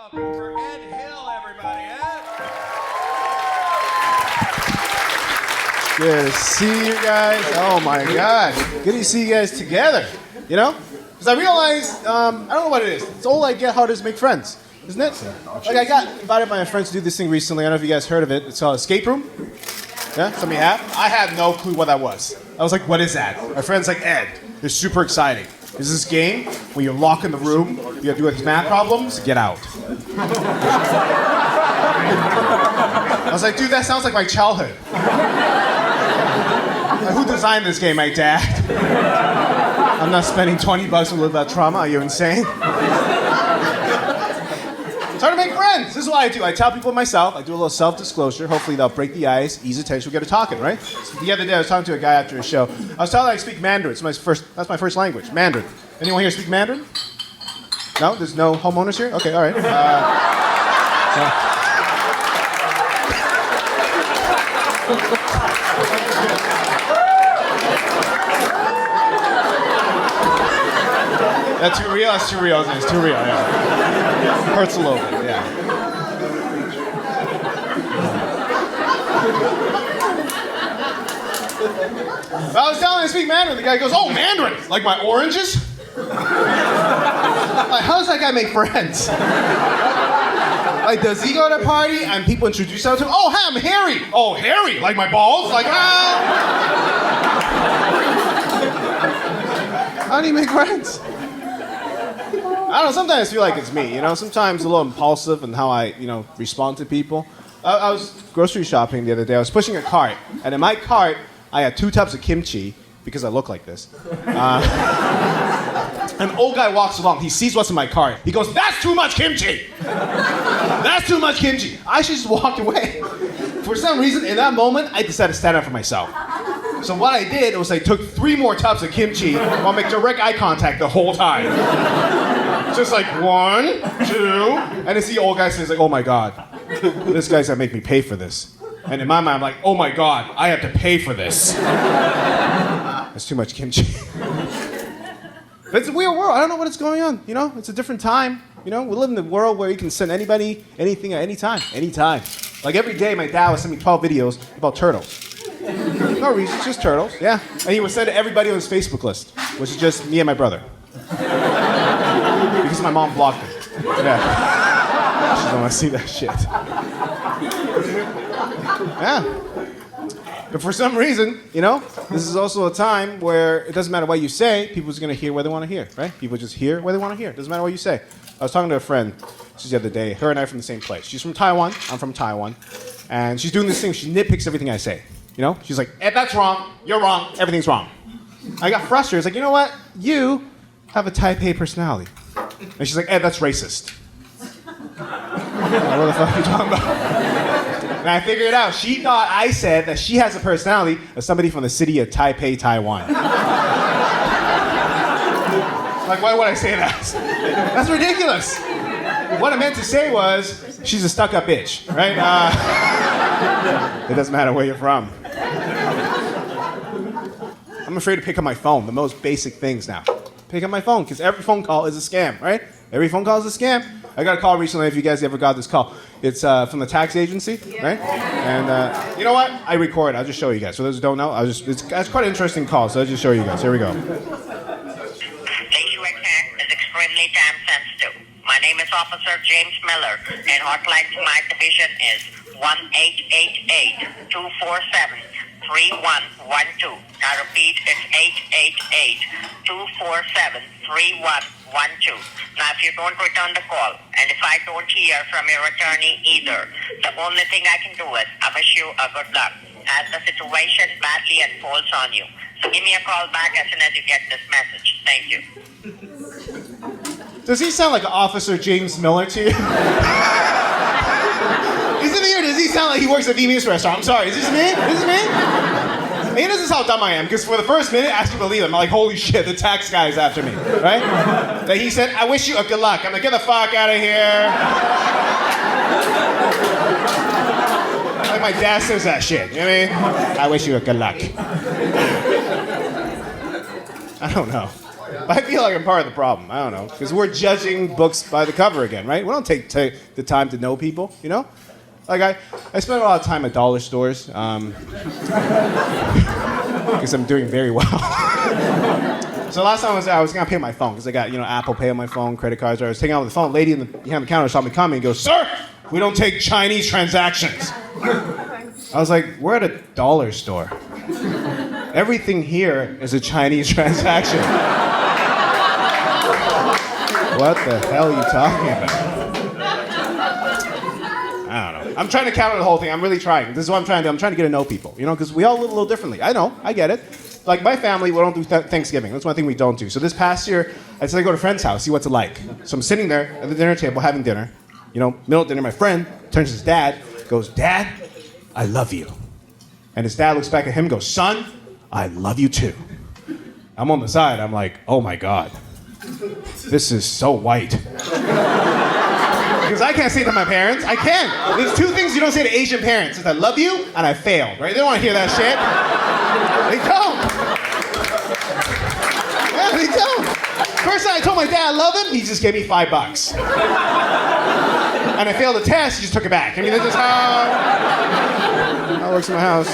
welcome for Ed Hill, everybody. Ed? Good to see you guys. Oh my God. Good to see you guys together. You know? Because I realized, I don't know what it is. It's all I get how it is to make friends, isn't it? Like I got invited by my friends to do this thing recently. I don't know if you guys heard of it. It's called Escape Room. Yeah? Some of you have? I had no clue what that was. I was like, what is that? My friend's like, Ed, it's super exciting. There's this game where you're locked in the room, you have to do these math problems, get out. I was like, dude, that sounds like my childhood. Like, who designed this game? My dad. I'm not spending $20 to live that trauma. Are you insane? Trying to make friends. This is what I do. I tell people myself. I do a little self-disclosure. Hopefully they'll break the ice, ease the tension, we'll get to talking, right? So the other day I was talking to a guy after a show. I was telling him I speak Mandarin. That's my first language, Mandarin. Anyone here speak Mandarin? No? There's no homeowners here? Okay, all right. That's too real? That's too real. It's too real, yeah. Hurts a little bit, yeah. I was telling him to speak Mandarin. The guy goes, oh, Mandarin? Like my oranges? Like, how does that guy make friends? Like, does he go to a party and people introduce themselves to him? Oh, hi, I'm Harry. Oh, Harry? Like my balls? Like, how do you make friends? I don't know, sometimes I feel like it's me, you know? Sometimes a little impulsive in how I, respond to people. I was grocery shopping the other day. I was pushing a cart, and in my cart, I had 2 tubs of kimchi, because I look like this. An old guy walks along. He sees what's in my cart. He goes, that's too much kimchi! That's too much kimchi! I should just walk away. For some reason, in that moment, I decided to stand up for myself. So what I did was I took 3 more tubs of kimchi while making direct eye contact the whole time. Just like 1, 2, and then see the old guy says like, oh my God, this guy's gonna make me pay for this. And in my mind, I'm like, oh my God, I have to pay for this. That's too much kimchi. But it's a weird world. I don't know what is going on. It's a different time. We live in a world where you can send anybody anything at any time. Anytime. Like every day, my dad would send me 12 videos about turtles. No reason, it's just turtles. Yeah. And he would send to everybody on his Facebook list, which is just me and my brother. Because my mom blocked it. Yeah. She don't want to see that shit. Yeah. But for some reason, this is also a time where it doesn't matter what you say, people's going to hear what they want to hear, right? People just hear what they want to hear. It doesn't matter what you say. I was talking to a friend just the other day. Her and I are from the same place. She's from Taiwan. I'm from Taiwan. And she's doing this thing. She nitpicks everything I say. She's like, Ed, that's wrong. You're wrong. Everything's wrong. I got frustrated. I was like, you know what? You have a Taipei personality. And she's like, Ed, that's racist. What the fuck are you talking about? And I figured it out. She thought I said that she has a personality of somebody from the city of Taipei, Taiwan. Like, why would I say that? That's ridiculous. What I meant to say was, she's a stuck-up bitch, right? It doesn't matter where you're from. I'm afraid to pick up my phone, the most basic things now. Pick up my phone, because every phone call is a scam, right? Every phone call is a scam. I got a call recently, if you guys ever got this call. It's from the tax agency, right? And you know what? I record. I'll just show you guys. For those who don't know, it's quite an interesting call, so I'll just show you guys. Here we go. HUXN is extremely time sensitive. My name is Officer James Miller, and hotline to my division is 1-888-247-3112. I repeat, it's 888-247-3112. Now, if you don't return the call, and if I don't hear from your attorney either, the only thing I can do is I wish you a good luck, as the situation badly unfolds on you. So give me a call back as soon as you get this message. Thank you. Does he sound like Officer James Miller to you? Isn't he, or does he sound like he works at Vimi's restaurant? I'm sorry, is this me? Is this me? Maybe this is how dumb I am, because for the first minute, I actually believe him. I'm like, holy shit, the tax guy's after me, right? That he said, I wish you a good luck. I'm like, get the fuck out of here. Like my dad says that shit, you know what I mean? I wish you a good luck. I don't know. But I feel like I'm part of the problem. I don't know. Because we're judging books by the cover again, right? We don't take the time to know people, you know? Like, I spend a lot of time at dollar stores. Because I'm doing very well. So last time I was going to pay my phone. Because I got, Apple Pay on my phone, credit cards. I was taking out the phone. Lady behind the counter saw me coming and goes, "Sir, we don't take Chinese transactions." I was like, we're at a dollar store. Everything here is a Chinese transaction. What the hell are you talking about? I don't know. I'm trying to counter the whole thing. I'm really trying. This is what I'm trying to do. I'm trying to get to know people, because we all live a little differently. I know. I get it. Like, my family, we don't do Thanksgiving. That's one thing we don't do. So this past year, I decided to go to a friend's house, see what's it like. So I'm sitting there at the dinner table having dinner. Middle of dinner, my friend turns to his dad, goes, "Dad, I love you." And his dad looks back at him and goes, "Son, I love you too." I'm on the side. I'm like, oh my God. This is so white. Because I can't say to my parents. I can't. There's two things you don't say to Asian parents. It's "I love you" and "I failed," right? They don't want to hear that shit. They don't. Yeah, they don't. First time I told my dad I love him, he just gave me $5. And I failed the test, he just took it back. I mean, that's just how it works in my house.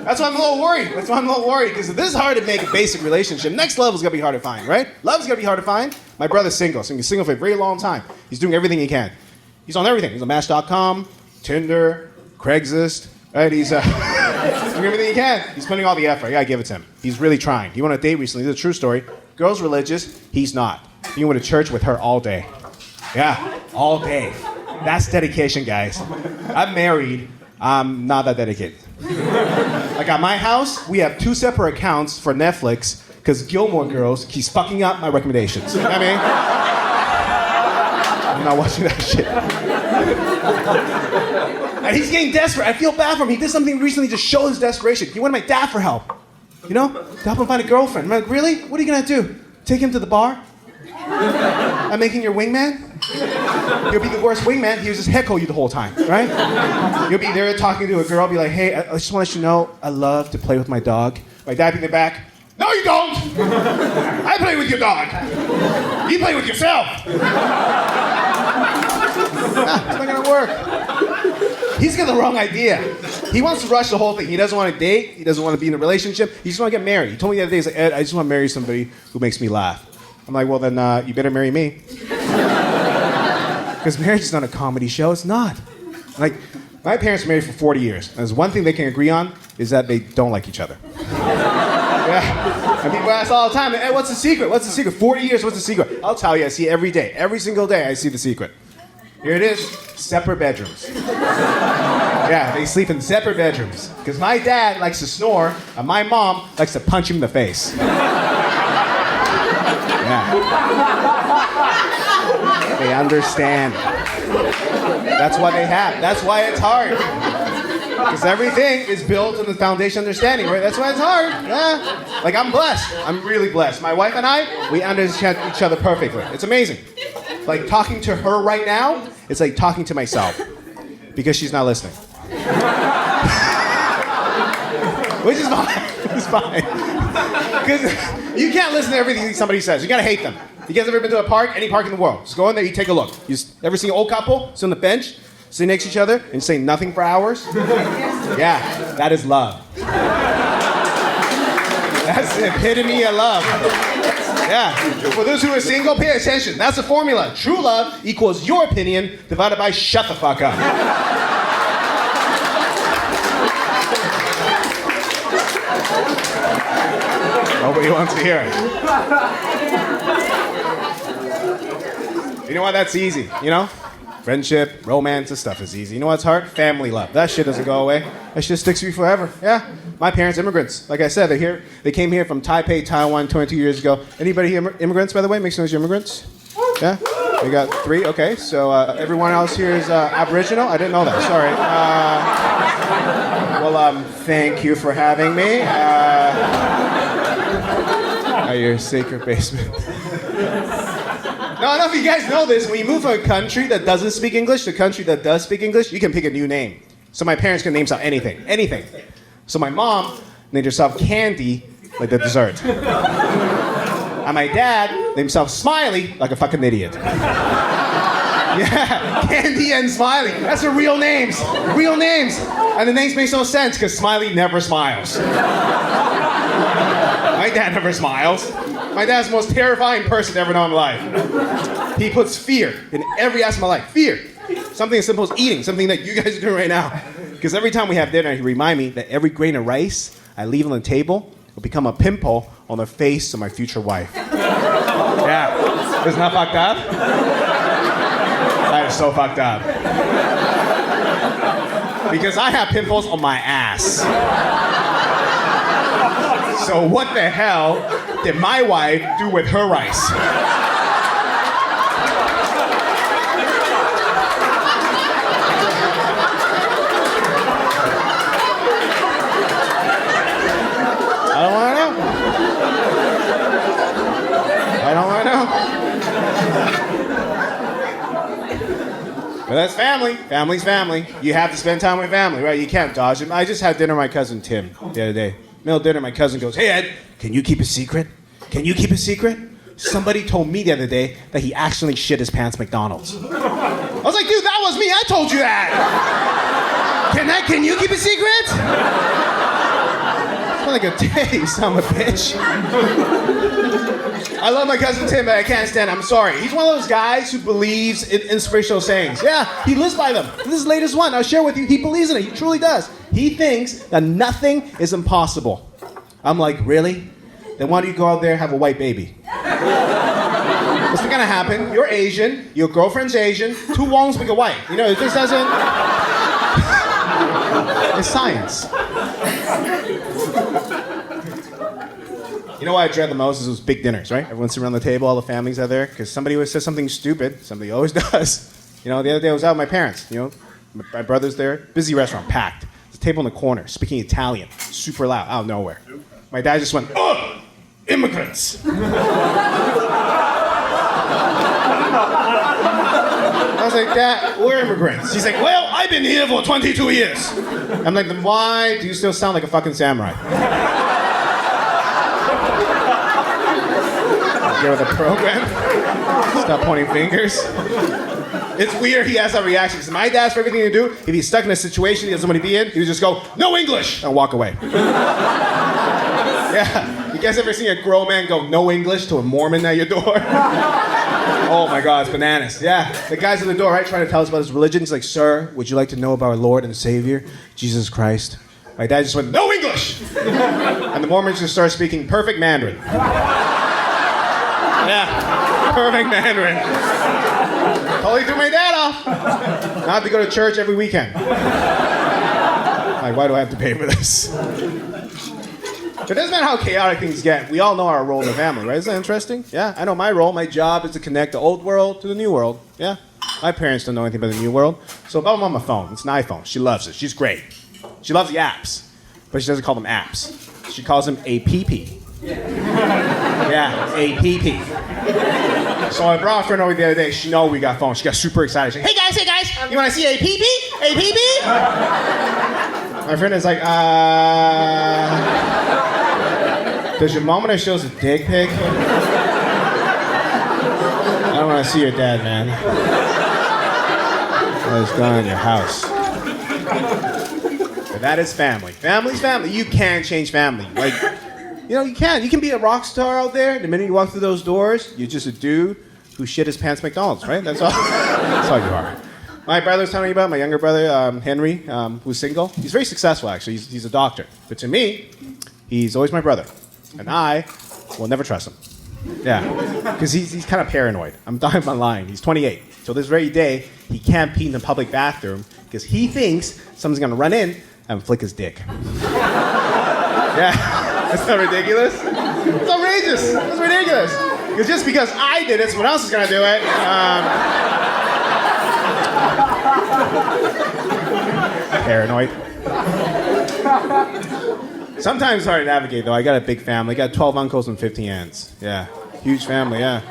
That's why I'm a little worried. Because this is hard to make a basic relationship. Next level is going to be hard to find, right? Love is going to be hard to find. My brother's single, so he's single for a very long time. He's doing everything he can. He's on everything. He's on Match.com, Tinder, Craigslist, right? He's doing everything he can. He's putting all the effort. I got to give it to him. He's really trying. He went on a date recently. This is a true story. Girl's religious. He's not. He went to church with her all day. Yeah, all day. That's dedication, guys. I'm married. I'm not that dedicated. Like, at my house, we have 2 separate accounts for Netflix because Gilmore Girls keeps fucking up my recommendations. You know what I mean? I'm not watching that shit. And he's getting desperate. I feel bad for him. He did something recently to show his desperation. He wanted my dad for help. To help him find a girlfriend. I'm like, really? What are you gonna do? Take him to the bar? I'm making your wingman? You'll be the worst wingman. He was just heckle you the whole time, right? You'll be there talking to a girl, be like, "Hey, I just want to let you know, I love to play with my dog." My dad be in the back, "No, you don't! I play with your dog! You play with yourself!" It's not gonna work. He's got the wrong idea. He wants to rush the whole thing. He doesn't want to date. He doesn't want to be in a relationship. He just want to get married. He told me the other day, he's like, "Ed, I just want to marry somebody who makes me laugh." I'm like, well, then you better marry me. Because marriage is not a comedy show. It's not. Like, my parents were married for 40 years. And there's one thing they can agree on is that they don't like each other. Yeah. And people ask all the time, "Hey, what's the secret? What's the secret? 40 years, what's the secret?" I'll tell you, I see it every day. Every single day I see the secret. Here it is. Separate bedrooms. Yeah, they sleep in separate bedrooms. Because my dad likes to snore, and my mom likes to punch him in the face. Yeah. They understand. That's what they have. That's why it's hard. Because everything is built on the foundation of understanding, right? That's why it's hard. Yeah. Like, I'm blessed. I'm really blessed. My wife and I, we understand each other perfectly. It's amazing. Like, talking to her right now, it's like talking to myself. Because she's not listening. Which is fine. It's fine. Because you can't listen to everything somebody says. You gotta hate them. You guys ever been to a park? Any park in the world. Just go in there, you take a look. You ever seen an old couple sit on the bench, sit next to each other, and say nothing for hours? Yeah, that is love. That's the epitome of love. Yeah. For those who are single, pay attention. That's the formula. True love equals your opinion divided by shut the fuck up. Nobody wants to hear it. You know why that's easy, Friendship, romance, this stuff is easy. You know what's hard? Family love. That shit doesn't go away. That shit sticks with you forever. Yeah. My parents, immigrants. Like I said, they're here. They came here from Taipei, Taiwan 22 years ago. Anybody here immigrants, by the way? Make some noise, you immigrants? Yeah? We got 3? Okay. So everyone else here is Aboriginal? I didn't know that. Sorry. Thank you for having me. Your sacred basement. No, enough of you guys know this. When you move from a country that doesn't speak English to a country that does speak English, you can pick a new name. So my parents can name anything. So my mom named herself Candy like the dessert. And my dad named himself Smiley, like a fucking idiot. Yeah, Candy and Smiley. That's their real names. Real names. And the names make no sense because Smiley never smiles. My dad never smiles. My dad's the most terrifying person to ever know in life. He puts fear in every aspect of my life. Fear. Something as simple as eating, something that you guys are doing right now. Because every time we have dinner, he reminds me that every grain of rice I leave on the table will become a pimple on the face of my future wife. Yeah. Isn't that fucked up? That is so fucked up. Because I have pimples on my ass. So what the hell did my wife do with her rice? I don't want to know. I don't want to know. But that's family. Family's family. You have to spend time with family, right? You can't dodge them. I just had dinner with my cousin Tim the other day. Middle of dinner, my cousin goes, "Hey Ed, can you keep a secret? Can you keep a secret? Somebody told me the other day that he actually shit his pants at McDonald's." I was like, "Dude, that was me. I told you that. Can you keep a secret?" It's like a day, you son of a bitch. I love my cousin Tim, but I can't stand him. I'm sorry. He's one of those guys who believes in inspirational sayings. Yeah, he lives by them. This is the latest one. I'll share with you. He believes in it. He truly does. He thinks that nothing is impossible. I'm like, really? Then why don't you go out there and have a white baby? What's not gonna happen? You're Asian. Your girlfriend's Asian. Two wrongs make a white. You know, it just doesn't... It's science. You know why I dread the most is those big dinners, right? Everyone's sitting around the table, all the families are there, because somebody always says something stupid. Somebody always does. You know, the other day I was out with my parents, you know, my brother's there, busy restaurant, packed. There's a table in the corner, speaking Italian, super loud, out of nowhere. My dad just went, "Oh, immigrants." I was like, "Dad, we're immigrants." He's like, "Well, I've been here for 22 years. I'm like, "Then why do you still sound like a fucking samurai?" Get with the program. Stop pointing fingers. It's weird he has that reaction, because my dad's favorite thing to do, if he's stuck in a situation he doesn't want to be in, he would just go, "No English," and walk away. Yeah. You guys ever seen a grown man go, "No English," to a Mormon at your door? Oh my God, it's bananas. Yeah. The guy's at the door, right, trying to tell us about his religion. He's like, "Sir, would you like to know about our Lord and Savior, Jesus Christ?" My dad just went, "No English!" And the Mormons just started speaking perfect Mandarin. Yeah, perfect Mandarin. Totally threw my dad off. Now I have to go to church every weekend. Like, why do I have to pay for this? But it doesn't matter how chaotic things get. We all know our role in the family, right? Isn't that interesting? Yeah, I know my role. My job is to connect the old world to the new world. Yeah. My parents don't know anything about the new world. So if I'm on my phone, it's an iPhone. She loves it. She's great. She loves the apps. But she doesn't call them apps. She calls them APP. Yeah, APP. So I brought a friend over the other day. She know we got phones. She got super excited. She's like, hey guys, you want to see APP? APP? My friend is like, does your mom want to show us a dick pic? I don't want to see your dad, man. What's going on in your house? But that is family. Family's family. You can change family. Like, you know, you can. You can be a rock star out there. The minute you walk through those doors, you're just a dude who shit his pants at McDonald's, right? That's all. That's all you are. My brother's telling me about, my younger brother, Henry, who's single. He's very successful, actually. He's a doctor. But to me, he's always my brother. And I will never trust him. Yeah. Because he's kind of paranoid. I'm talking about lying. He's 28. So this very day, he can't pee in the public bathroom because he thinks someone's going to run in and flick his dick. Yeah. That's not ridiculous? It's outrageous. It's ridiculous. Because just because I did it, someone else is going to do it. Paranoid. Sometimes it's hard to navigate, though. I got a big family. I got 12 uncles and 15 aunts. Yeah. Huge family, yeah.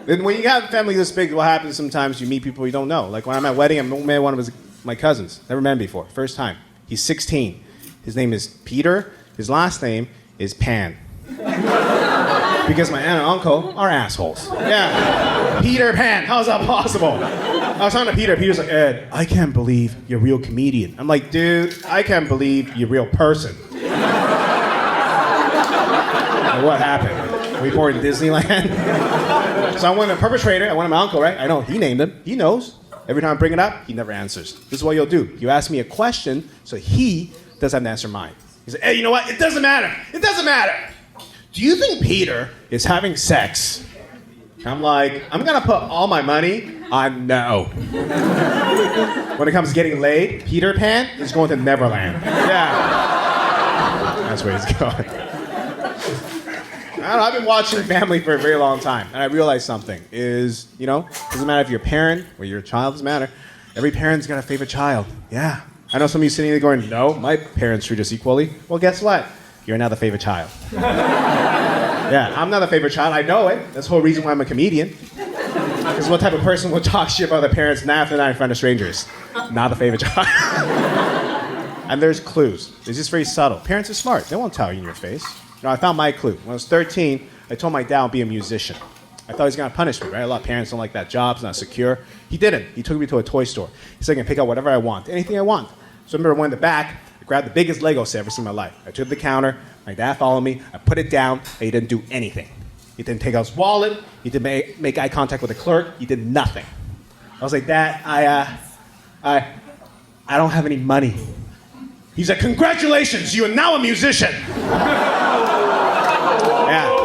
Then when you have a family this big, what happens sometimes, you meet people you don't know. Like when I'm at a wedding, I met one of my cousins. Never met him before. First time. He's 16. His name is Peter. His last name is Pan. Because my aunt and uncle are assholes. Yeah. Peter Pan, how's that possible? I was talking to Peter. Peter's like, Ed, I can't believe you're a real comedian. I'm like, dude, I can't believe you're a real person. Like, what happened? Were we born in Disneyland? So I went to a perpetrator. I went to my uncle, right? I know, he named him. He knows. Every time I bring it up, he never answers. This is what you'll do. You ask me a question, so he doesn't have to answer mine. He said, hey, you know what? It doesn't matter. It doesn't matter. Do you think Peter is having sex? I'm like, I'm gonna put all my money on no. When it comes to getting laid, Peter Pan is going to Neverland. Yeah. That's where he's going. I don't know, I've been watching Family for a very long time, and I realized something is, you know, doesn't matter if you're a parent or you're a child, doesn't matter. Every parent's got a favorite child. Yeah. I know some of you sitting there going, no, my parents treat us equally. Well, guess what? You're now the favorite child. Yeah, I'm not a favorite child. I know it. That's the whole reason why I'm a comedian. Because what type of person will talk shit about their parents now after night in front of strangers? Not the favorite child. And there's clues. It's just very subtle. Parents are smart. They won't tell you in your face. You know, I found my clue. When I was 13, I told my dad I'd be a musician. I thought he was going to punish me, right? A lot of parents don't like that job. It's not secure. He didn't. He took me to a toy store. He said I can pick out whatever I want, anything I want. So I remember I went in the back, I grabbed the biggest Lego set I've ever seen in my life. I took it to the counter. My dad followed me. I put it down, and he didn't do anything. He didn't take out his wallet. He didn't make eye contact with the clerk. He did nothing. I was like, Dad, I don't have any money. He's like, congratulations, you are now a musician. Yeah.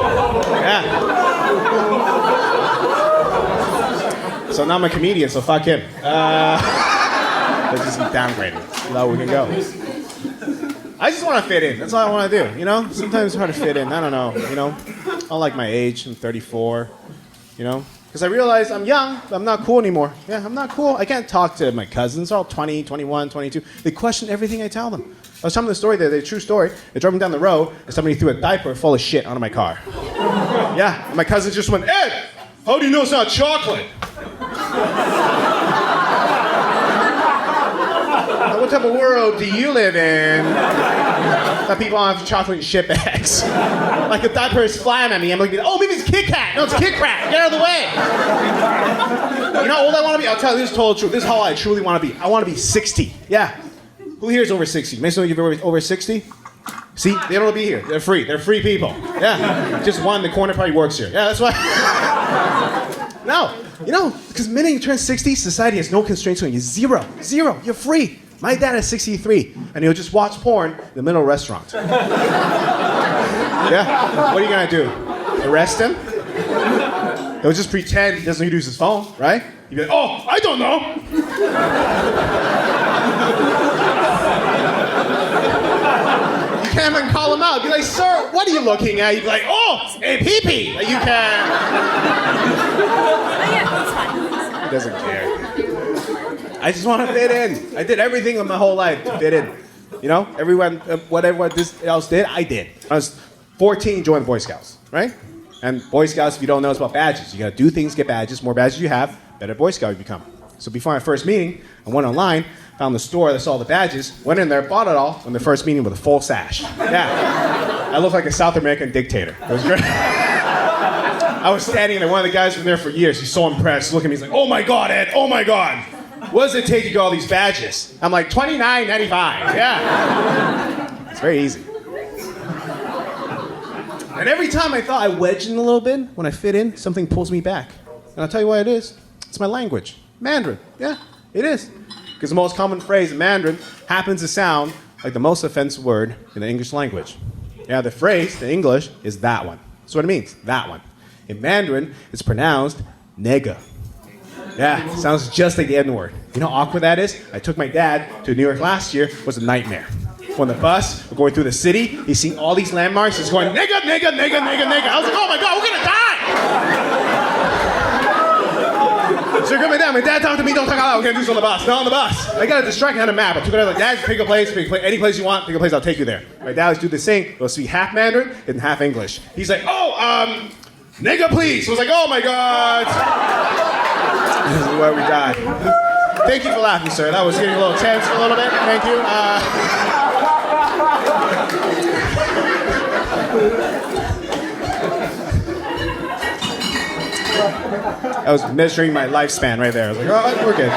So now I'm a comedian, so fuck him. Let's just keep downgrading. That's how we can go. I just want to fit in. That's all I want to do, you know? Sometimes it's hard to fit in. I don't know, you know? I don't like my age. I'm 34, you know? Because I realize I'm young, but I'm not cool anymore. Yeah, I'm not cool. I can't talk to my cousins. They're all 20, 21, 22. They question everything I tell them. I was telling them the story there, the true story. They drove me down the road, and somebody threw a diaper full of shit onto my car. Yeah, and my cousins just went, Ed, how do you know it's not chocolate? What type of world do you live in that people have chocolate in shit bags? Like a diaper is flying at me. I'm like, oh, maybe it's Kit Kat. No, it's Kit Kat. Get out of the way. You know how old I want to be? I'll tell you this is total truth. This is how I truly want to be. I want to be 60. Yeah. Who here is over 60? Make some of you over 60? See, they don't want to be here. They're free. They're free people. Yeah. Just one in the corner probably works here. Yeah, that's why. No. You know, because the minute you turn 60, society has no constraints on you. Zero. You're free. My dad is 63, and he'll just watch porn in the middle of a restaurant. Yeah? What are you going to do? Arrest him? He'll just pretend he doesn't use his phone, right? He'll be like, oh, I don't know. You can't even call him out. Be like, sir, what are you looking at? You'd be like, oh, a pee-pee. Like, you can't. He doesn't care. I just want to fit in. I did everything in my whole life to fit in. You know, everyone, whatever else did, I did. I was 14, joined the Boy Scouts, right? And Boy Scouts, if you don't know, it's about badges. You got to do things, get badges. More badges you have, better Boy Scout you become. So before my first meeting, I went online, found the store that sold the badges, went in there, bought it all in the first meeting with a full sash. Yeah. I looked like a South American dictator. It was great. I was standing there, one of the guys been there for years. He's so impressed. Look at me, he's like, oh my God, Ed, oh my God. What does it take to get all these badges? I'm like, $29.95. Yeah. It's very easy. And every time I thought I wedged in a little bit, when I fit in, something pulls me back. And I'll tell you what it is. It's my language. Mandarin. Yeah, it is. Because the most common phrase in Mandarin happens to sound like the most offensive word in the English language. Yeah, the phrase, the English, is that one. That's what it means, that one. In Mandarin, it's pronounced nigga. Yeah, sounds just like the N-word. You know how awkward that is? I took my dad to New York last year. It was a nightmare. On the bus, we're going through the city. He's seeing all these landmarks. He's going, nigga, nigga, nigga, nigga, nigga. I was like, oh my God, we're gonna die! So my dad talked to me, don't talk out loud, we're gonna do this on the bus. Not on the bus. I got a distraction on a map. I took it out like, Dad, pick a place, any place you want, pick a place, I'll take you there. My dad was doing this thing. It was to be half Mandarin and half English. He's like, nigga, please. I was like, oh my God. This is where we died. Thank you for laughing, sir. That was getting a little tense a little bit. Thank you. I was measuring my lifespan right there. I was like, oh, we're good.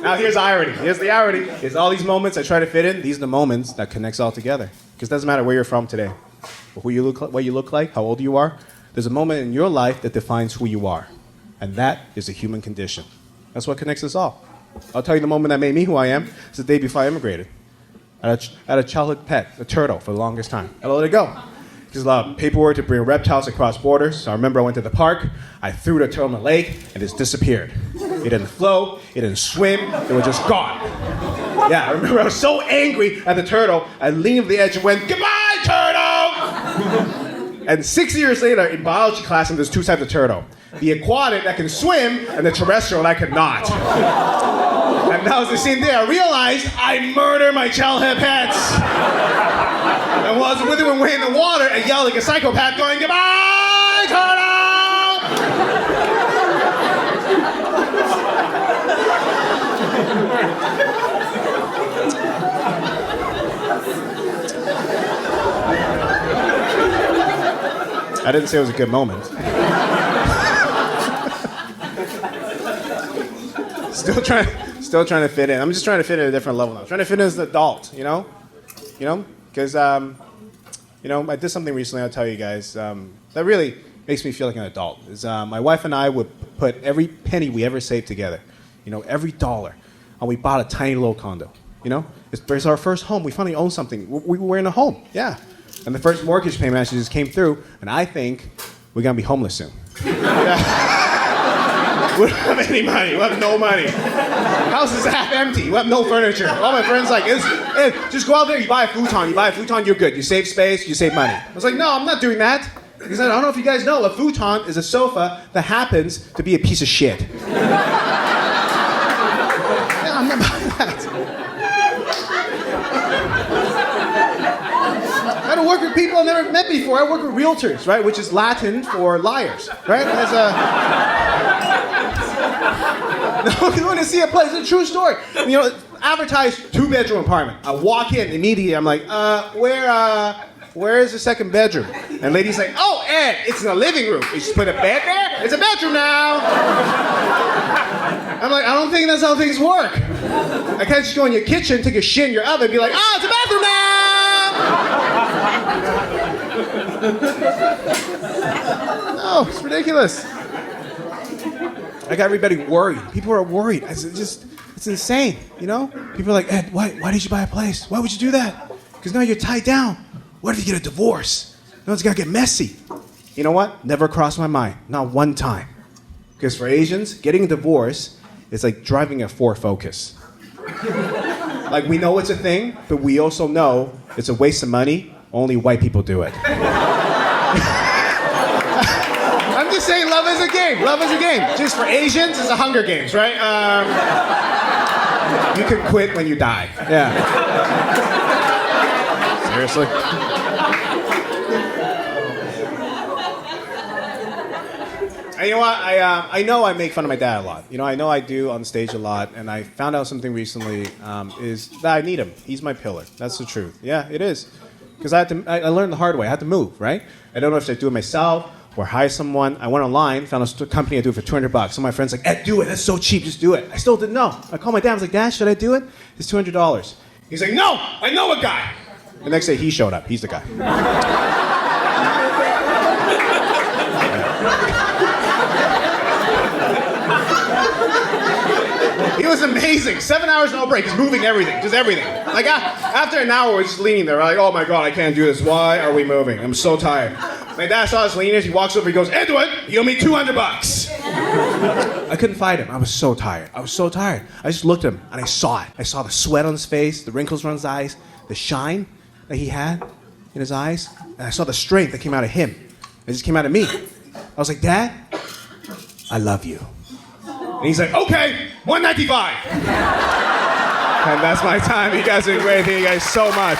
Now here's the irony. Here's the irony. Is all these moments I try to fit in, these are the moments that connects all together. Because it doesn't matter where you're from today, or what you look like, how old you are. There's a moment in your life that defines who you are. And that is a human condition. That's what connects us all. I'll tell you the moment that made me who I am. It's the day before I immigrated. I had a childhood pet, a turtle, for the longest time. I let it go. There's a lot of paperwork to bring reptiles across borders. So I remember I went to the park, I threw the turtle in the lake, and it disappeared. It didn't float, it didn't swim, it was just gone. Yeah, I remember I was so angry at the turtle, I leaned over the edge and went, "Goodbye, turtle!" And 6 years later, in biology class, there's two types of turtle. The aquatic that can swim, and the terrestrial that cannot. And that was the same day I realized I murdered my childhood pets. And while I was with him way in the water, I yelled like a psychopath going, "Goodbye, turtle!" I didn't say it was a good moment. Still trying to fit in. I'm just trying to fit in at a different level now. I'm trying to fit in as an adult, you know? Because, I did something recently, I'll tell you guys, that really makes me feel like an adult. Is my wife and I would put every penny we ever saved together, every dollar, and we bought a tiny little condo, It's our first home. We finally own something. We were in a home, yeah. And the first mortgage payment actually just came through, and I think we're going to be homeless soon. Yeah. We don't have any money. We have no money. House is half empty. We have no furniture. All my friends like, just go out there, you buy a futon. You buy a futon, you're good. You save space, you save money. I was like, no, I'm not doing that. Because I don't know if you guys know, a futon is a sofa that happens to be a piece of shit. Yeah, I'm not buying that. I had to work with people I've never met before. I work with realtors, right? Which is Latin for liars, right? No, you want to see a place. It's a true story. Advertised 2-bedroom apartment. I walk in immediately. I'm like, where is the second bedroom? And lady's like, oh, Ed, it's in the living room. You just put a bed there? It's a bedroom now. I'm like, I don't think that's how things work. I can't just go in your kitchen, take a shit in your oven, and be like, oh, it's a bathroom now. No, it's ridiculous. I got everybody worried. People are worried. It's insane, People are like, Ed, why did you buy a place? Why would you do that? Because now you're tied down. What if you get a divorce? It's got to get messy. You know what? Never crossed my mind. Not one time. Because for Asians, getting a divorce is like driving a Ford Focus. Like, we know it's a thing, but we also know it's a waste of money. Only white people do it. I'm just saying, love is a game. Love is a game. Just for Asians, it's a Hunger Games, right? You can quit when you die. Yeah. Seriously? And you know what? I know I make fun of my dad a lot. I know I do on stage a lot. And I found out something recently is that I need him. He's my pillar. That's the truth. Yeah, it is. Because I learned the hard way. I had to move, right? I don't know if I should do it myself or hire someone. I went online, found a company I do it for $200. Some of my friends like, Ed, do it. That's so cheap. Just do it. I still didn't know. I called my dad. I was like, Dad, should I do it? It's $200. He's like, no, I know a guy. The next day, he showed up. He's the guy. He was amazing. 7 hours, no break. He's moving everything. Just everything. Like, after an hour, we're just leaning there. We're like, oh my God, I can't do this. Why are we moving? I'm so tired. My dad saw us leaning. He walks over. He goes, Edward, you owe me $200. I couldn't fight him. I was so tired. I just looked at him, and I saw it. I saw the sweat on his face, the wrinkles around his eyes, the shine that he had in his eyes, and I saw the strength that came out of him. It just came out of me. I was like, Dad, I love you. And he's like, okay, $195. And that's my time. You guys are great. Thank you guys so much.